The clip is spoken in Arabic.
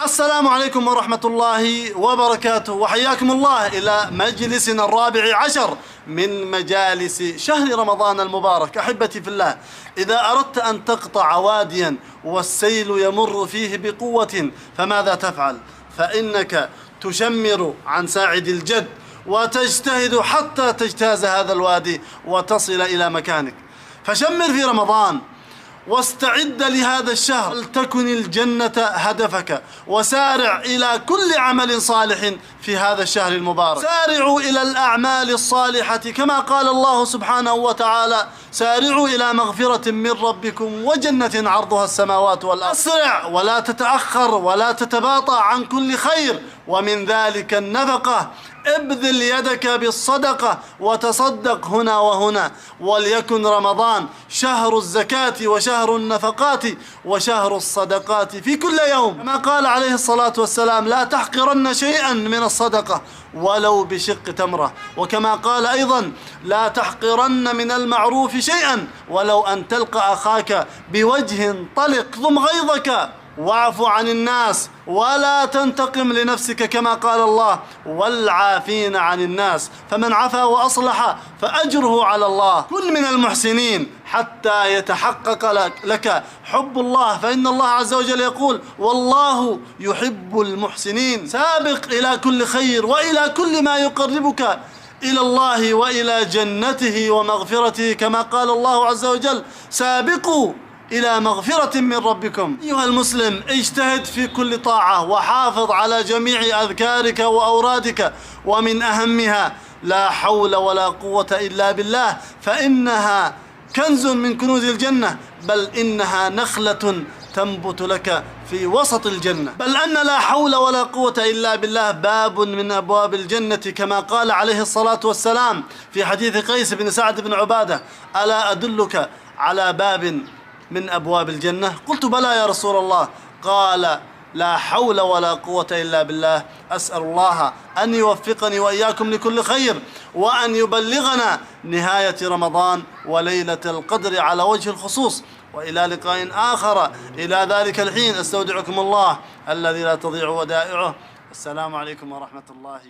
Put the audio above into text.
السلام عليكم ورحمة الله وبركاته، وحياكم الله إلى مجلسنا الرابع عشر من مجالس شهر رمضان المبارك. أحبتي في الله، إذا أردت أن تقطع واديا والسيل يمر فيه بقوة فماذا تفعل؟ فإنك تشمر عن ساعد الجد وتجتهد حتى تجتاز هذا الوادي وتصل إلى مكانك. فشمر في رمضان واستعد لهذا الشهر، ولتكن الجنة هدفك، وسارع إلى كل عمل صالح في هذا الشهر المبارك. سارعوا إلى الأعمال الصالحة كما قال الله سبحانه وتعالى: سارعوا إلى مغفرة من ربكم وجنة عرضها السماوات والأرض. أسرع ولا تتأخر ولا تتباطأ عن كل خير، ومن ذلك النفقة. ابذل يدك بالصدقة وتصدق هنا وهنا، وليكن رمضان شهر الزكاة وشهر النفقات وشهر الصدقات في كل يوم، كما قال عليه الصلاة والسلام: لا تحقرن شيئا من الصدقة ولو بشق تمرة. وكما قال أيضا: لا تحقرن من المعروف شيئا ولو أن تلقى أخاك بوجه طلق. ضم غيظك واعف عن الناس ولا تنتقم لنفسك، كما قال الله: والعافين عن الناس. فمن عفا وأصلح فأجره على الله. كن من المحسنين حتى يتحقق لك حب الله، فإن الله عز وجل يقول: والله يحب المحسنين. سابق إلى كل خير وإلى كل ما يقربك إلى الله وإلى جنته ومغفرته، كما قال الله عز وجل: سابقوا إلى مغفرة من ربكم. أيها المسلم، اجتهد في كل طاعة وحافظ على جميع أذكارك وأورادك، ومن أهمها لا حول ولا قوة إلا بالله، فإنها كنز من كنوز الجنة، بل إنها نخلة تنبت لك في وسط الجنة. بل أن لا حول ولا قوة إلا بالله باب من أبواب الجنة، كما قال عليه الصلاة والسلام في حديث قيس بن سعد بن عبادة: ألا أدلك على باب من أبواب الجنة؟ قلت: بلى يا رسول الله. قال: لا حول ولا قوة إلا بالله. أسأل الله أن يوفقني وإياكم لكل خير، وأن يبلغنا نهاية رمضان وليلة القدر على وجه الخصوص. وإلى لقاء آخر، إلى ذلك الحين أستودعكم الله الذي لا تضيع ودائعه. السلام عليكم ورحمة الله.